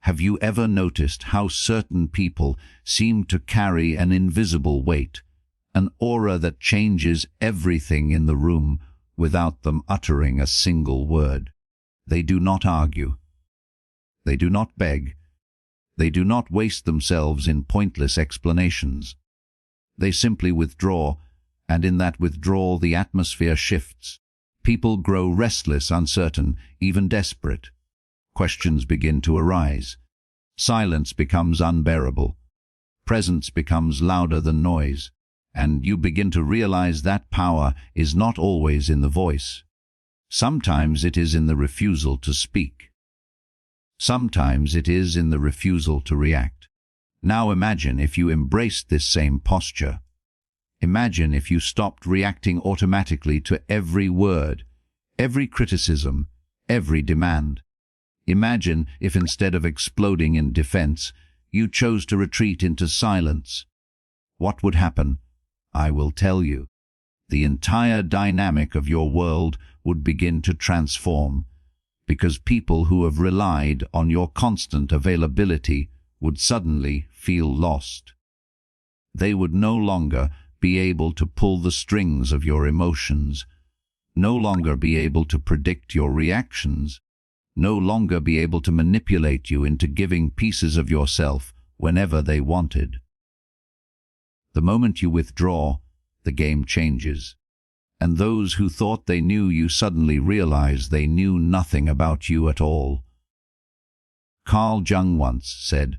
Have you ever noticed how certain people seem to carry an invisible weight, an aura that changes everything in the room without them uttering a single word? They do not argue. They do not beg. They do not waste themselves in pointless explanations. They simply withdraw, and in that withdrawal the atmosphere shifts. People grow restless, uncertain, even desperate. Questions begin to arise. Silence becomes unbearable. Presence becomes louder than noise. And you begin to realize that power is not always in the voice. Sometimes it is in the refusal to speak. Sometimes it is in the refusal to react. Now imagine if you embraced this same posture. Imagine if you stopped reacting automatically to every word, every criticism, every demand. Imagine if instead of exploding in defense, you chose to retreat into silence. What would happen? I will tell you. The entire dynamic of your world would begin to transform, because people who have relied on your constant availability would suddenly feel lost. They would no longer be able to pull the strings of your emotions, no longer be able to predict your reactions, no longer be able to manipulate you into giving pieces of yourself whenever they wanted. The moment you withdraw, the game changes, and those who thought they knew you suddenly realize they knew nothing about you at all. Carl Jung once said,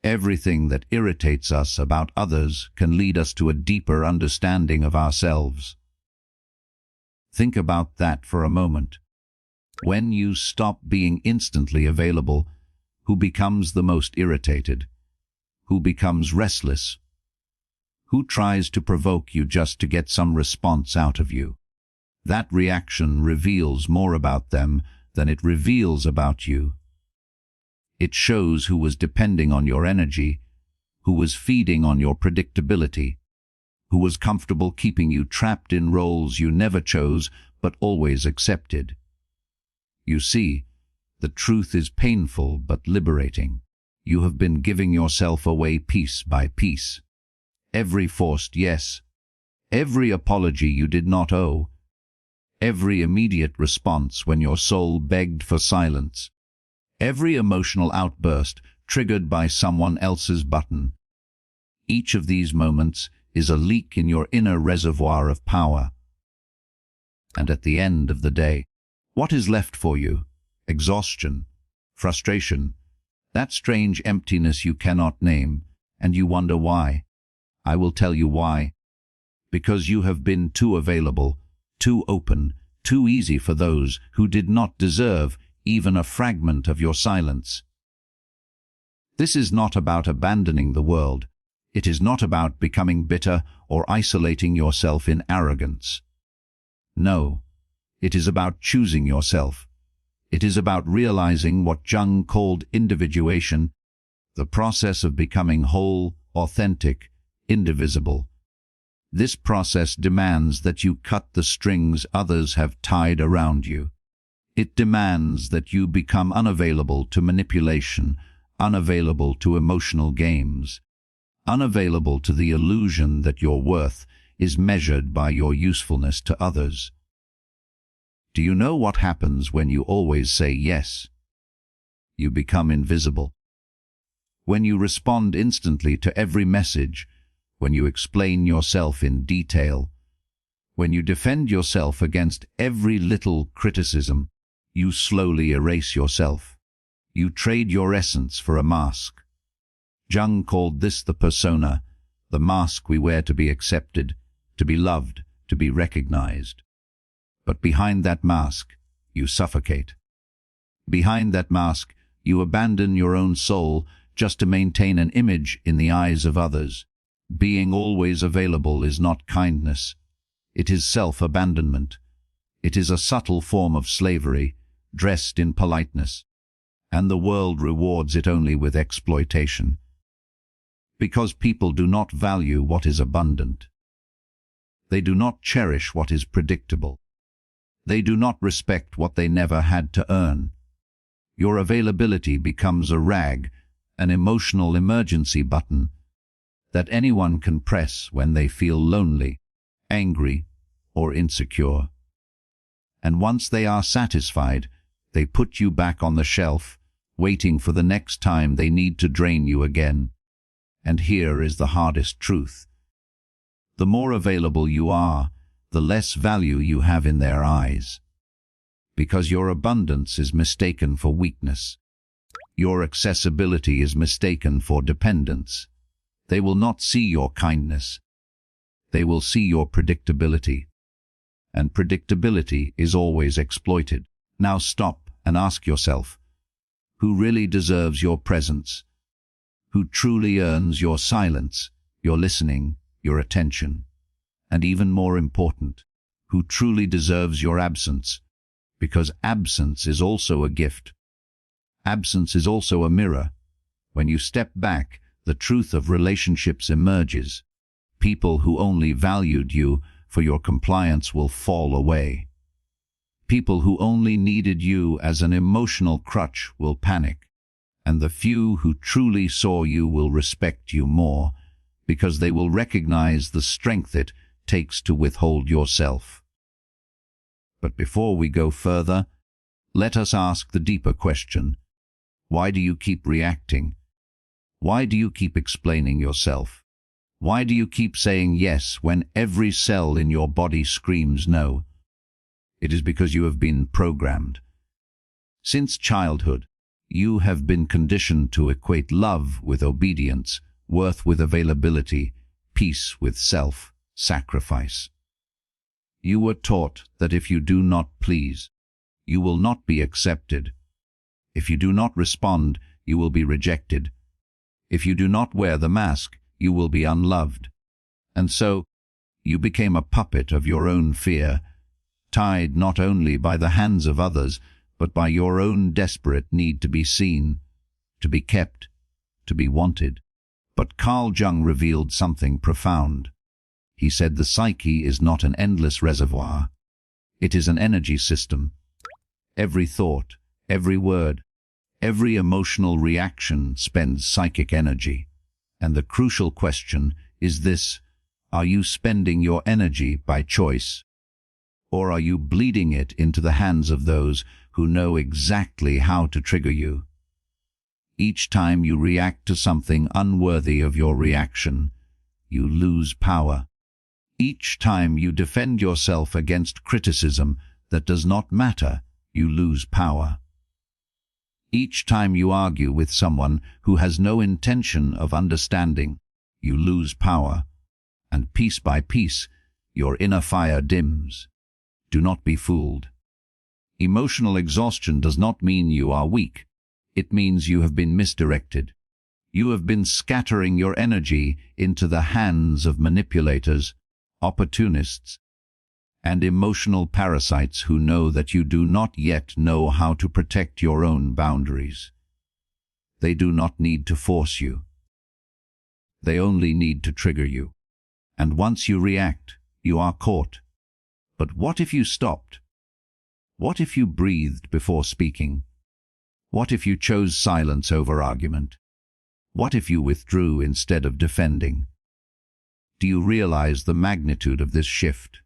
"Everything that irritates us about others can lead us to a deeper understanding of ourselves." Think about that for a moment. When you stop being instantly available, who becomes the most irritated? Who becomes restless? Who tries to provoke you just to get some response out of you? That reaction reveals more about them than it reveals about you. It shows who was depending on your energy, who was feeding on your predictability, who was comfortable keeping you trapped in roles you never chose but always accepted. You see, the truth is painful but liberating. You have been giving yourself away piece by piece. Every forced yes, every apology you did not owe, every immediate response when your soul begged for silence, every emotional outburst triggered by someone else's button. Each of these moments is a leak in your inner reservoir of power. And at the end of the day, what is left for you? Exhaustion, frustration, that strange emptiness you cannot name, and you wonder why. I will tell you why. Because you have been too available, too open, too easy for those who did not deserve even a fragment of your silence. This is not about abandoning the world. It is not about becoming bitter or isolating yourself in arrogance. No, it is about choosing yourself. It is about realizing what Jung called individuation, the process of becoming whole, authentic, indivisible. This process demands that you cut the strings others have tied around you. It demands that you become unavailable to manipulation, unavailable to emotional games, unavailable to the illusion that your worth is measured by your usefulness to others. Do you know what happens when you always say yes? You become invisible. When you respond instantly to every message, when you explain yourself in detail, when you defend yourself against every little criticism, you slowly erase yourself. You trade your essence for a mask. Jung called this the persona, the mask we wear to be accepted, to be loved, to be recognized. But behind that mask, you suffocate. Behind that mask, you abandon your own soul just to maintain an image in the eyes of others. Being always available is not kindness. It is self-abandonment. It is a subtle form of slavery, dressed in politeness. And the world rewards it only with exploitation. Because people do not value what is abundant. They do not cherish what is predictable. They do not respect what they never had to earn. Your availability becomes a rag, an emotional emergency button that anyone can press when they feel lonely, angry, or insecure. And once they are satisfied, they put you back on the shelf, waiting for the next time they need to drain you again. And here is the hardest truth. The more available you are, the less value you have in their eyes. Because your abundance is mistaken for weakness. Your accessibility is mistaken for dependence. They will not see your kindness. They will see your predictability. And predictability is always exploited. Now stop and ask yourself, who really deserves your presence? Who truly earns your silence, your listening, your attention? And even more important, who truly deserves your absence? Because absence is also a gift. Absence is also a mirror. When you step back, the truth of relationships emerges. People who only valued you for your compliance will fall away. People who only needed you as an emotional crutch will panic. And the few who truly saw you will respect you more, because they will recognize the strength it takes to withhold yourself. But before we go further, let us ask the deeper question. Why do you keep reacting? Why do you keep explaining yourself? Why do you keep saying yes when every cell in your body screams no? It is because you have been programmed. Since childhood, you have been conditioned to equate love with obedience, worth with availability, peace with self-sacrifice. You were taught that if you do not please, you will not be accepted. If you do not respond, you will be rejected. If you do not wear the mask, you will be unloved. And so, you became a puppet of your own fear, tied not only by the hands of others, but by your own desperate need to be seen, to be kept, to be wanted. But Carl Jung revealed something profound. He said the psyche is not an endless reservoir. It is an energy system. Every thought, every word, every emotional reaction spends psychic energy. And the crucial question is this: are you spending your energy by choice? Or are you bleeding it into the hands of those who know exactly how to trigger you? Each time you react to something unworthy of your reaction, you lose power. Each time you defend yourself against criticism that does not matter, you lose power. Each time you argue with someone who has no intention of understanding, you lose power. And piece by piece, your inner fire dims. Do not be fooled. Emotional exhaustion does not mean you are weak. It means you have been misdirected. You have been scattering your energy into the hands of manipulators, opportunists, and emotional parasites who know that you do not yet know how to protect your own boundaries. They do not need to force you. They only need to trigger you. And once you react, you are caught. But what if you stopped? What if you breathed before speaking? What if you chose silence over argument? What if you withdrew instead of defending? Do you realize the magnitude of this shift?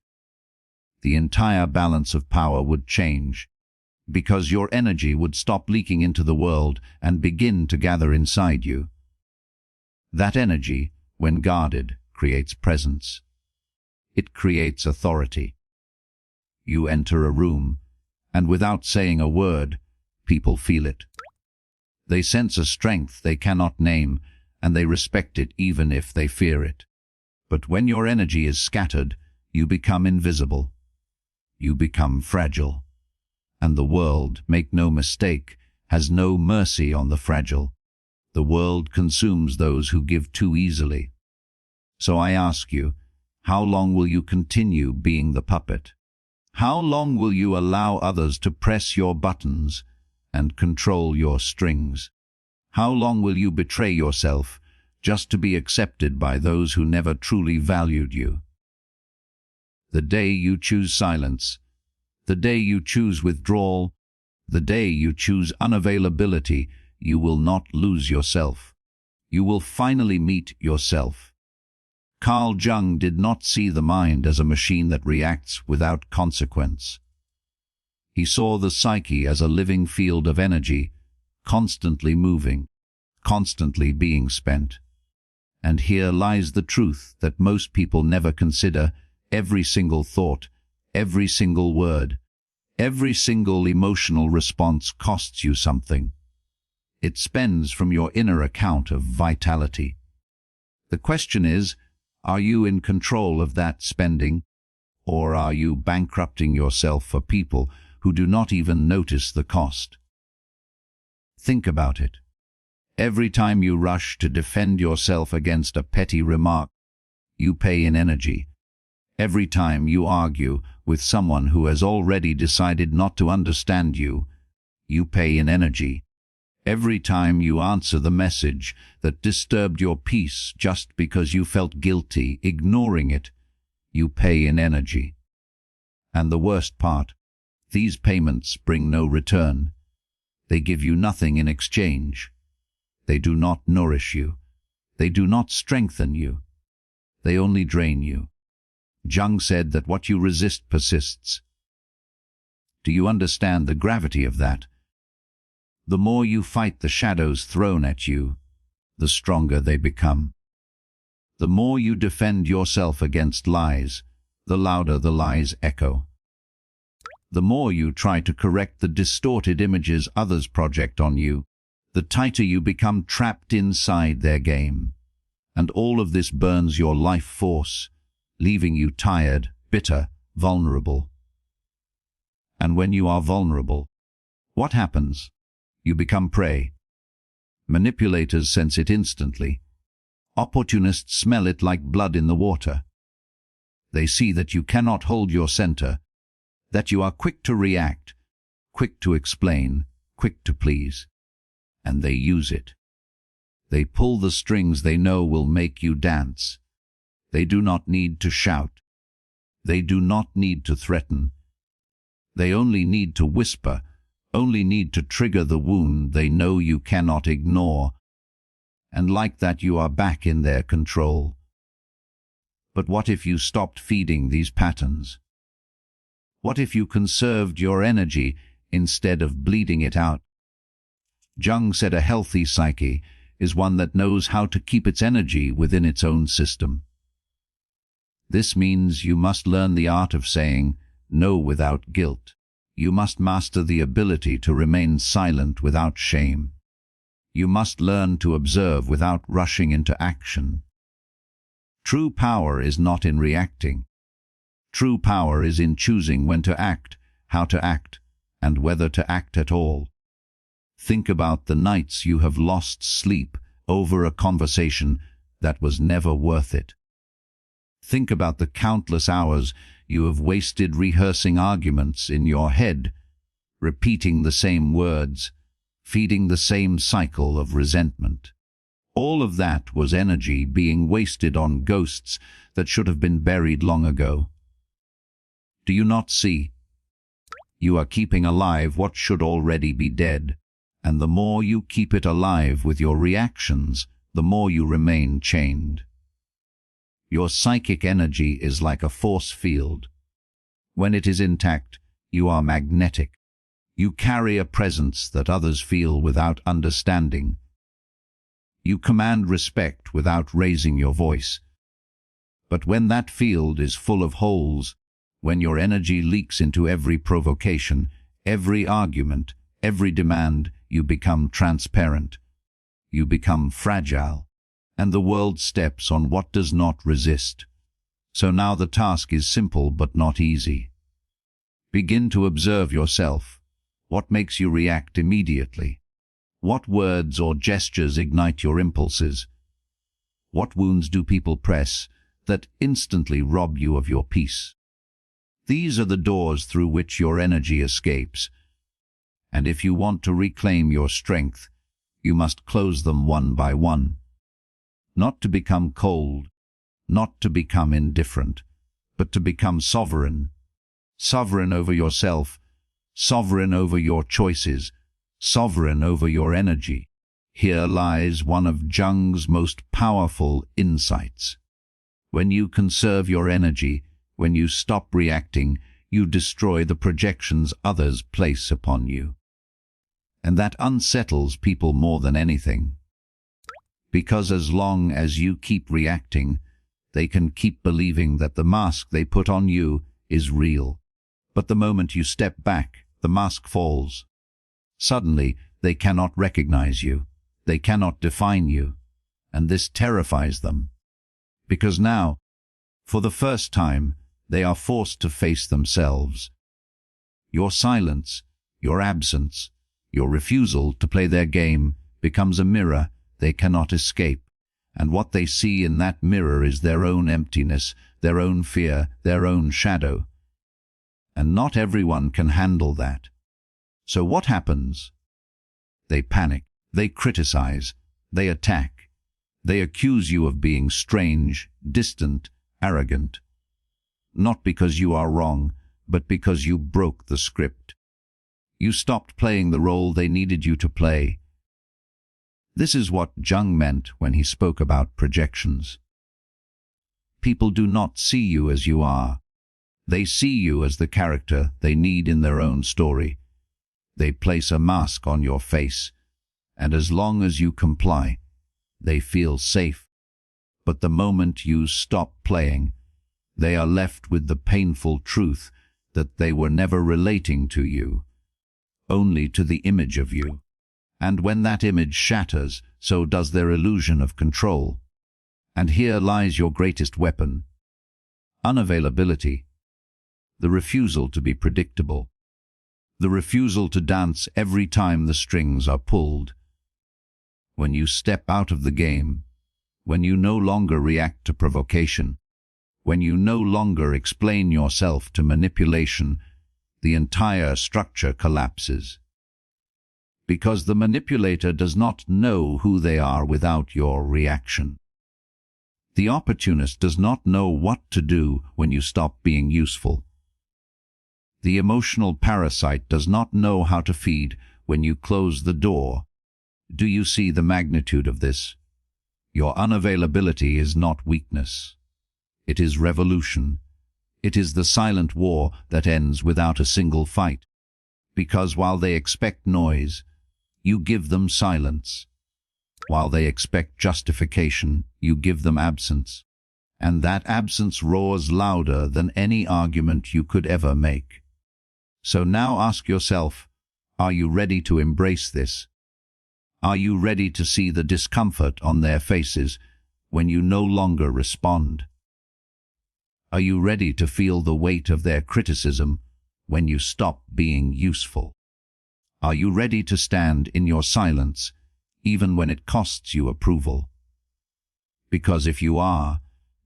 The entire balance of power would change, because your energy would stop leaking into the world and begin to gather inside you. That energy, when guarded, creates presence. It creates authority. You enter a room, and without saying a word, people feel it. They sense a strength they cannot name, and they respect it even if they fear it. But when your energy is scattered, you become invisible. You become fragile. And the world, make no mistake, has no mercy on the fragile. The world consumes those who give too easily. So I ask you, how long will you continue being the puppet? How long will you allow others to press your buttons and control your strings? How long will you betray yourself just to be accepted by those who never truly valued you? The day you choose silence, the day you choose withdrawal, The day you choose unavailability, you will not lose yourself. You will finally meet yourself. Carl Jung did not see the mind as a machine that reacts without consequence. He saw the psyche as a living field of energy, constantly moving, constantly being spent. And here lies the truth that most people never consider. Every single thought, every single word, every single emotional response costs you something. It spends from your inner account of vitality. The question is, are you in control of that spending, or are you bankrupting yourself for people who do not even notice the cost? Think about it. Every time you rush to defend yourself against a petty remark, you pay in energy. Every time you argue with someone who has already decided not to understand you, you pay in energy. Every time you answer the message that disturbed your peace just because you felt guilty ignoring it, you pay in energy. And the worst part, these payments bring no return. They give you nothing in exchange. They do not nourish you. They do not strengthen you. They only drain you. Jung said that what you resist persists. Do you understand the gravity of that? The more you fight the shadows thrown at you, the stronger they become. The more you defend yourself against lies, the louder the lies echo. The more you try to correct the distorted images others project on you, the tighter you become trapped inside their game. And all of this burns your life force, leaving you tired, bitter, vulnerable. And when you are vulnerable, what happens? You become prey. Manipulators sense it instantly. Opportunists smell it like blood in the water. They see that you cannot hold your center, that you are quick to react, quick to explain, quick to please. And they use it. They pull the strings they know will make you dance. They do not need to shout. They do not need to threaten. They only need to whisper, only need to trigger the wound they know you cannot ignore. And like that you are back in their control. But what if you stopped feeding these patterns? What if you conserved your energy instead of bleeding it out? Jung said a healthy psyche is one that knows how to keep its energy within its own system. This means you must learn the art of saying no without guilt. You must master the ability to remain silent without shame. You must learn to observe without rushing into action. True power is not in reacting. True power is in choosing when to act, how to act, and whether to act at all. Think about the nights you have lost sleep over a conversation that was never worth it. Think about the countless hours you have wasted rehearsing arguments in your head, repeating the same words, feeding the same cycle of resentment. All of that was energy being wasted on ghosts that should have been buried long ago. Do you not see? You are keeping alive what should already be dead, and the more you keep it alive with your reactions, the more you remain chained. Your psychic energy is like a force field. When it is intact, you are magnetic. You carry a presence that others feel without understanding. You command respect without raising your voice. But when that field is full of holes, when your energy leaks into every provocation, every argument, every demand, you become transparent. You become fragile, and the world steps on what does not resist. So now the task is simple but not easy. Begin to observe yourself. What makes you react immediately? What words or gestures ignite your impulses? What wounds do people press that instantly rob you of your peace? These are the doors through which your energy escapes. And if you want to reclaim your strength, you must close them one by one. Not to become cold, not to become indifferent, but to become sovereign. Sovereign over yourself, sovereign over your choices, sovereign over your energy. Here lies one of Jung's most powerful insights. When you conserve your energy, when you stop reacting, you destroy the projections others place upon you. And that unsettles people more than anything. Because as long as you keep reacting, they can keep believing that the mask they put on you is real. But the moment you step back, the mask falls. Suddenly, they cannot recognize you. They cannot define you. And this terrifies them. Because now, for the first time, they are forced to face themselves. Your silence, your absence, your refusal to play their game becomes a mirror they cannot escape, and what they see in that mirror is their own emptiness, their own fear, their own shadow. And not everyone can handle that. So what happens? They panic, they criticize, they attack, they accuse you of being strange, distant, arrogant. Not because you are wrong, but because you broke the script. You stopped playing the role they needed you to play. This is what Jung meant when he spoke about projections. People do not see you as you are. They see you as the character they need in their own story. They place a mask on your face, and as long as you comply, they feel safe. But the moment you stop playing, they are left with the painful truth that they were never relating to you, only to the image of you. And when that image shatters, so does their illusion of control. And here lies your greatest weapon: unavailability, the refusal to be predictable, the refusal to dance every time the strings are pulled. When you step out of the game, when you no longer react to provocation, when you no longer explain yourself to manipulation, the entire structure collapses. Because the manipulator does not know who they are without your reaction. The opportunist does not know what to do when you stop being useful. The emotional parasite does not know how to feed when you close the door. Do you see the magnitude of this? Your unavailability is not weakness. It is revolution. It is the silent war that ends without a single fight. Because while they expect noise, you give them silence. While they expect justification, you give them absence. And that absence roars louder than any argument you could ever make. So now ask yourself, are you ready to embrace this? Are you ready to see the discomfort on their faces when you no longer respond? Are you ready to feel the weight of their criticism when you stop being useful? Are you ready to stand in your silence, even when it costs you approval? Because if you are,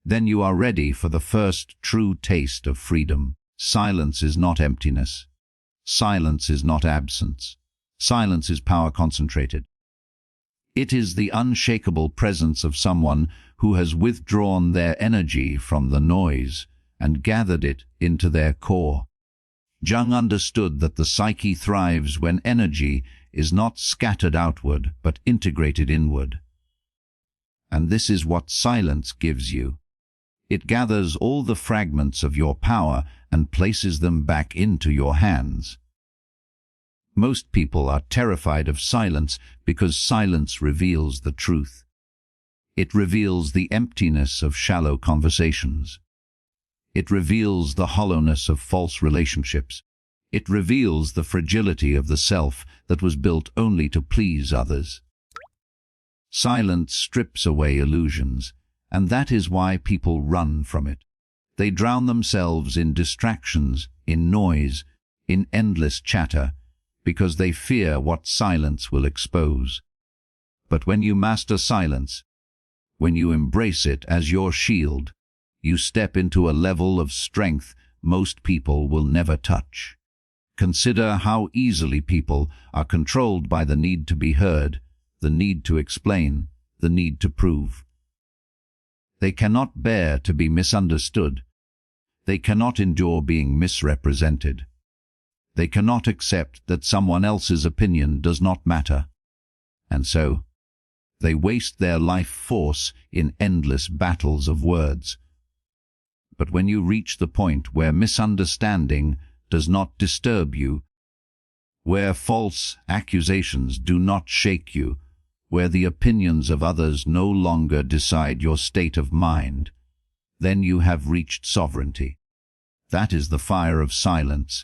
then you are ready for the first true taste of freedom. Silence is not emptiness. Silence is not absence. Silence is power concentrated. It is the unshakable presence of someone who has withdrawn their energy from the noise and gathered it into their core. Jung understood that the psyche thrives when energy is not scattered outward but integrated inward. And this is what silence gives you. It gathers all the fragments of your power and places them back into your hands. Most people are terrified of silence because silence reveals the truth. It reveals the emptiness of shallow conversations. It reveals the hollowness of false relationships. It reveals the fragility of the self that was built only to please others. Silence strips away illusions, and that is why people run from it. They drown themselves in distractions, in noise, in endless chatter, because they fear what silence will expose. But when you master silence, when you embrace it as your shield, you step into a level of strength most people will never touch. Consider how easily people are controlled by the need to be heard, the need to explain, the need to prove. They cannot bear to be misunderstood. They cannot endure being misrepresented. They cannot accept that someone else's opinion does not matter. And so, they waste their life force in endless battles of words. But when you reach the point where misunderstanding does not disturb you, where false accusations do not shake you, where the opinions of others no longer decide your state of mind, then you have reached sovereignty. That is the fire of silence.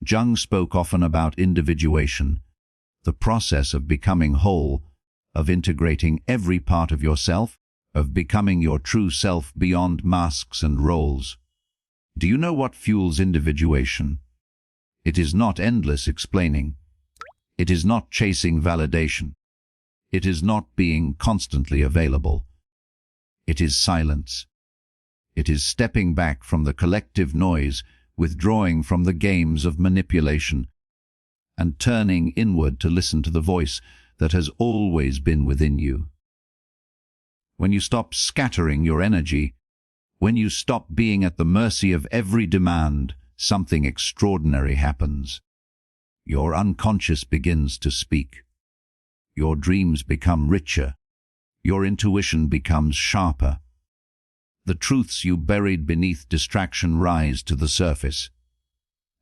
Jung spoke often about individuation, the process of becoming whole, of integrating every part of yourself, of becoming your true self beyond masks and roles. Do you know what fuels individuation? It is not endless explaining. It is not chasing validation. It is not being constantly available. It is silence. It is stepping back from the collective noise, withdrawing from the games of manipulation, and turning inward to listen to the voice that has always been within you. When you stop scattering your energy, when you stop being at the mercy of every demand, something extraordinary happens. Your unconscious begins to speak. Your dreams become richer. Your intuition becomes sharper. The truths you buried beneath distraction rise to the surface,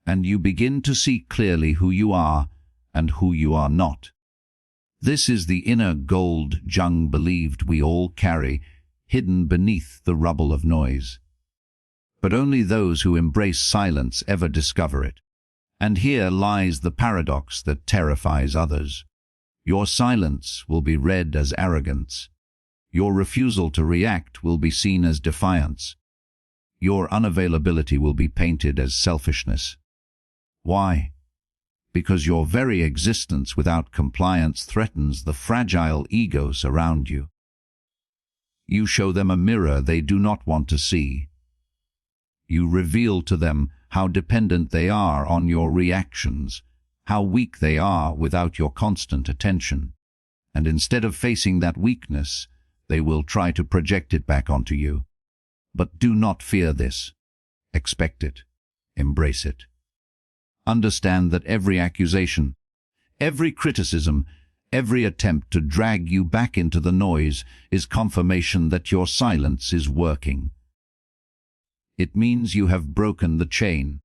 and you begin to see clearly who you are and who you are not. This is the inner gold Jung believed we all carry, hidden beneath the rubble of noise. But only those who embrace silence ever discover it. And here lies the paradox that terrifies others. Your silence will be read as arrogance. Your refusal to react will be seen as defiance. Your unavailability will be painted as selfishness. Why? Because your very existence without compliance threatens the fragile egos around you. You show them a mirror they do not want to see. You reveal to them how dependent they are on your reactions, how weak they are without your constant attention. And instead of facing that weakness, they will try to project it back onto you. But do not fear this. Expect it. Embrace it. Understand that every accusation, every criticism, every attempt to drag you back into the noise is confirmation that your silence is working. It means you have broken the chain.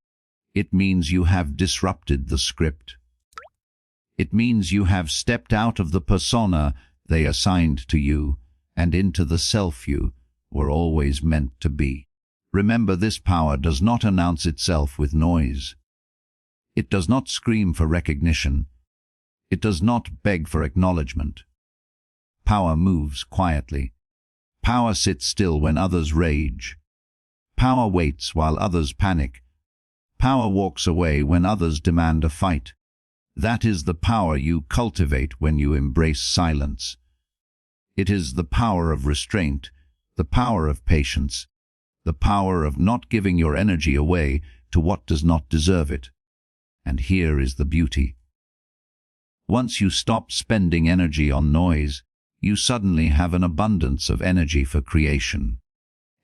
It means you have disrupted the script. It means you have stepped out of the persona they assigned to you and into the self you were always meant to be. Remember, this power does not announce itself with noise. It does not scream for recognition. It does not beg for acknowledgement. Power moves quietly. Power sits still when others rage. Power waits while others panic. Power walks away when others demand a fight. That is the power you cultivate when you embrace silence. It is the power of restraint, the power of patience, the power of not giving your energy away to what does not deserve it. And here is the beauty. Once you stop spending energy on noise, you suddenly have an abundance of energy for creation,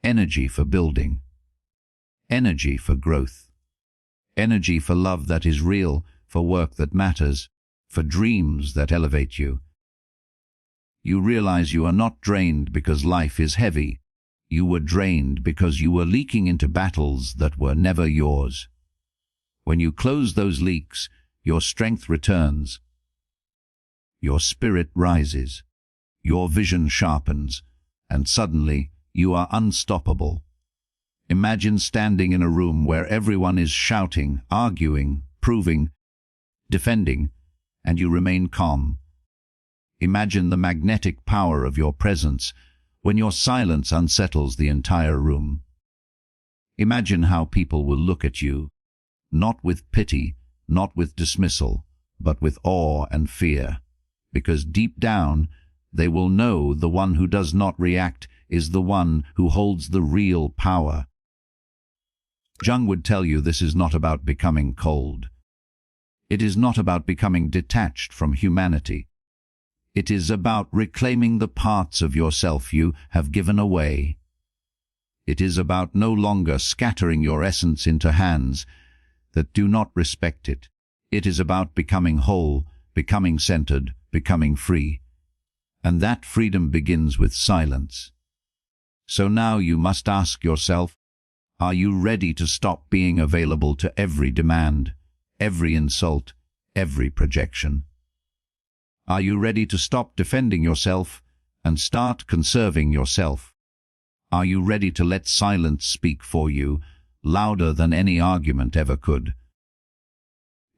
energy for building, energy for growth, energy for love that is real, for work that matters, for dreams that elevate you. You realize you are not drained because life is heavy. You were drained because you were leaking into battles that were never yours. When you close those leaks, your strength returns. Your spirit rises. Your vision sharpens. And suddenly, you are unstoppable. Imagine standing in a room where everyone is shouting, arguing, proving, defending, and you remain calm. Imagine the magnetic power of your presence when your silence unsettles the entire room. Imagine how people will look at you, not with pity, not with dismissal, but with awe and fear, because deep down they will know the one who does not react is the one who holds the real power. Jung would tell you this is not about becoming cold. It is not about becoming detached from humanity. It is about reclaiming the parts of yourself you have given away. It is about no longer scattering your essence into hands that do not respect it. It is about becoming whole, becoming centered, becoming free. And that freedom begins with silence. So now you must ask yourself, are you ready to stop being available to every demand, every insult, every projection? Are you ready to stop defending yourself and start conserving yourself? Are you ready to let silence speak for you, louder than any argument ever could?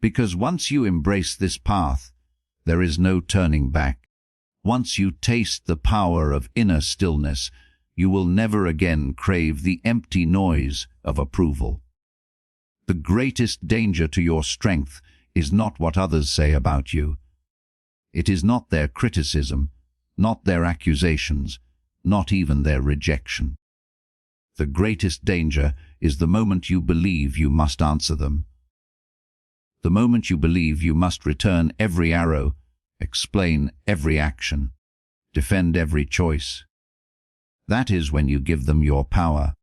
Because once you embrace this path, there is no turning back. Once you taste the power of inner stillness, you will never again crave the empty noise of approval. The greatest danger to your strength is not what others say about you. It is not their criticism, not their accusations, not even their rejection. The greatest danger is the moment you believe you must answer them. The moment you believe you must return every arrow, explain every action, defend every choice. That is when you give them your power.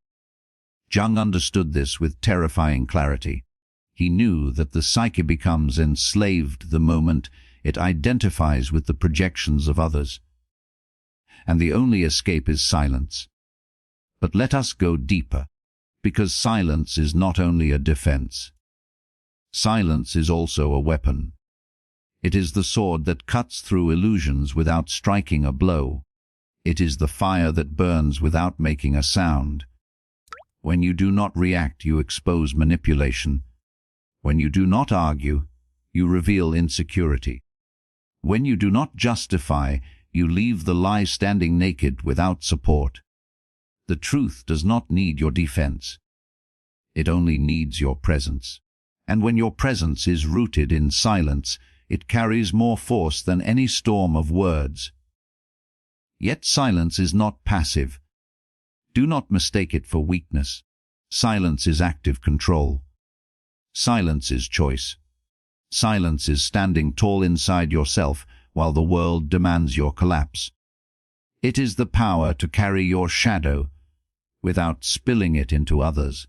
Jung understood this with terrifying clarity. He knew that the psyche becomes enslaved the moment it identifies with the projections of others. And the only escape is silence. But let us go deeper, because silence is not only a defense. Silence is also a weapon. It is the sword that cuts through illusions without striking a blow. It is the fire that burns without making a sound. When you do not react, you expose manipulation. When you do not argue, you reveal insecurity. When you do not justify, you leave the lie standing naked without support. The truth does not need your defense. It only needs your presence. And when your presence is rooted in silence, it carries more force than any storm of words. Yet silence is not passive. Do not mistake it for weakness. Silence is active control. Silence is choice. Silence is standing tall inside yourself while the world demands your collapse. It is the power to carry your shadow without spilling it into others.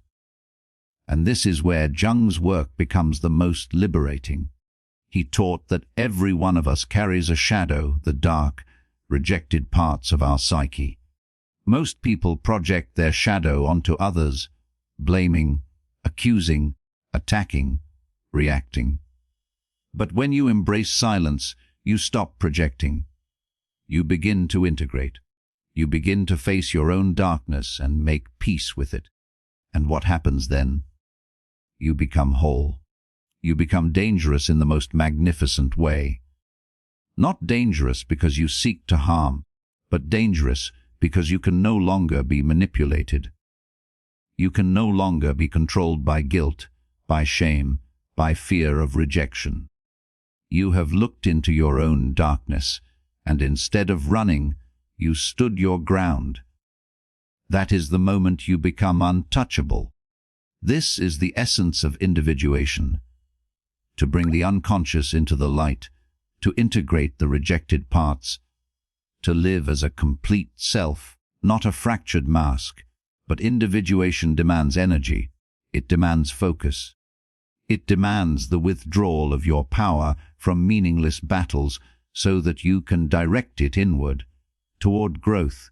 And this is where Jung's work becomes the most liberating. He taught that every one of us carries a shadow, the dark, rejected parts of our psyche. Most people project their shadow onto others, blaming, accusing, attacking, reacting. But when you embrace silence, you stop projecting. You begin to integrate. You begin to face your own darkness and make peace with it. And what happens then? You become whole. You become dangerous in the most magnificent way. Not dangerous because you seek to harm, but dangerous because you can no longer be manipulated. You can no longer be controlled by guilt, by shame, by fear of rejection. You have looked into your own darkness, and instead of running, you stood your ground. That is the moment you become untouchable. This is the essence of individuation. To bring the unconscious into the light, to integrate the rejected parts, to live as a complete self, not a fractured mask. But individuation demands energy. It demands focus. It demands the withdrawal of your power from meaningless battles so that you can direct it inward, toward growth,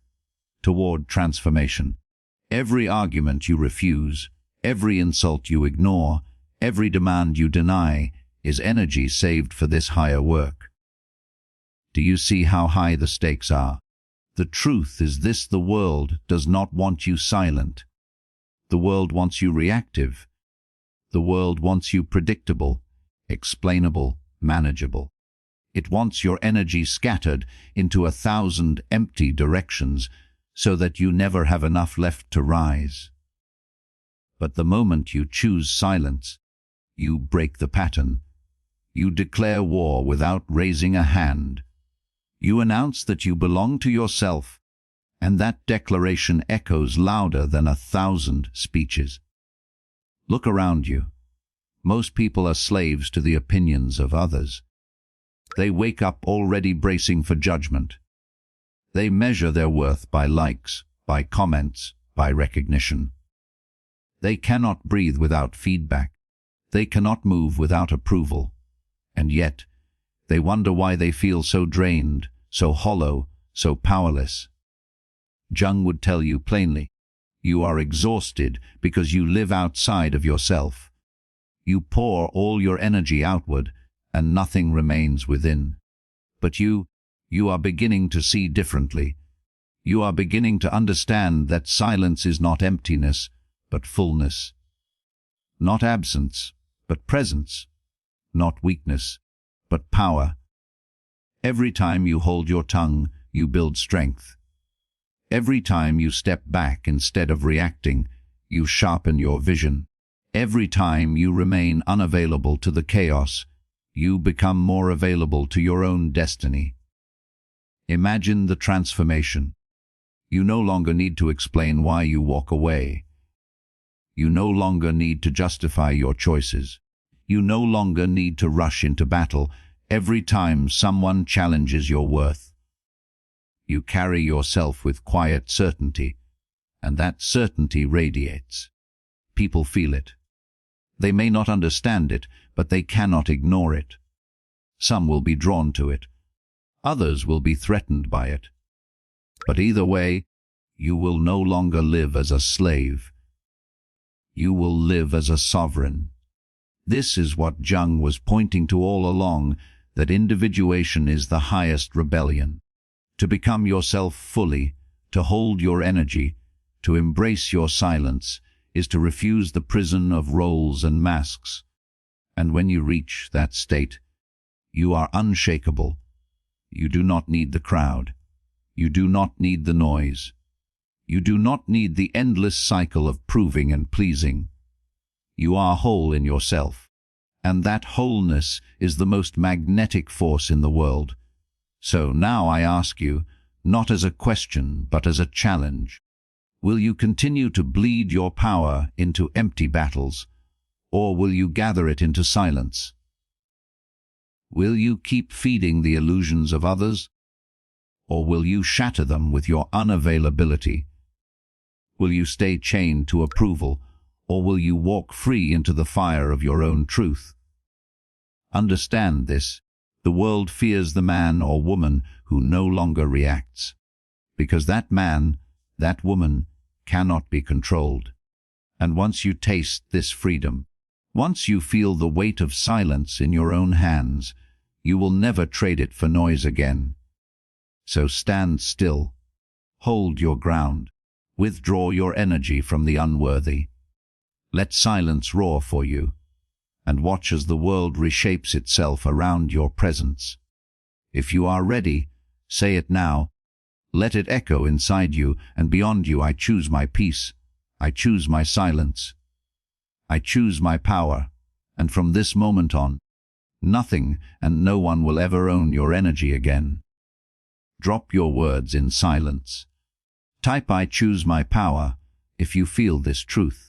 toward transformation. Every argument you refuse, every insult you ignore, every demand you deny is energy saved for this higher work. Do you see how high the stakes are? The truth is this: the world does not want you silent. The world wants you reactive. The world wants you predictable, explainable, manageable. It wants your energy scattered into 1,000 empty directions so that you never have enough left to rise. But the moment you choose silence, you break the pattern. You declare war without raising a hand. You announce that you belong to yourself, and that declaration echoes louder than 1,000 speeches. Look around you. Most people are slaves to the opinions of others. They wake up already bracing for judgment. They measure their worth by likes, by comments, by recognition. They cannot breathe without feedback. They cannot move without approval, and yet they wonder why they feel so drained, so hollow, so powerless. Jung would tell you plainly, you are exhausted because you live outside of yourself. You pour all your energy outward, and nothing remains within. But you are beginning to see differently. You are beginning to understand that silence is not emptiness, but fullness. Not absence, but presence. Not weakness, but power. Every time you hold your tongue, you build strength. Every time you step back instead of reacting, you sharpen your vision. Every time you remain unavailable to the chaos, you become more available to your own destiny. Imagine the transformation. You no longer need to explain why you walk away. You no longer need to justify your choices. You no longer need to rush into battle every time someone challenges your worth. You carry yourself with quiet certainty, and that certainty radiates. People feel it. They may not understand it, but they cannot ignore it. Some will be drawn to it. Others will be threatened by it. But either way, you will no longer live as a slave. You will live as a sovereign. This is what Jung was pointing to all along, that individuation is the highest rebellion. To become yourself fully, to hold your energy, to embrace your silence, is to refuse the prison of roles and masks. And when you reach that state, you are unshakable. You do not need the crowd. You do not need the noise. You do not need the endless cycle of proving and pleasing. You are whole in yourself, and that wholeness is the most magnetic force in the world. So now I ask you, not as a question, but as a challenge. Will you continue to bleed your power into empty battles, or will you gather it into silence? Will you keep feeding the illusions of others, or will you shatter them with your unavailability? Will you stay chained to approval, or will you walk free into the fire of your own truth? Understand this. The world fears the man or woman who no longer reacts, because that man, that woman, cannot be controlled. And once you taste this freedom, once you feel the weight of silence in your own hands, you will never trade it for noise again. So stand still, hold your ground, withdraw your energy from the unworthy. Let silence roar for you, and watch as the world reshapes itself around your presence. If you are ready, say it now. Let it echo inside you and beyond you. I choose my peace. I choose my silence. I choose my power. And from this moment on, nothing and no one will ever own your energy again. Drop your words in silence. Type "I choose my power" if you feel this truth.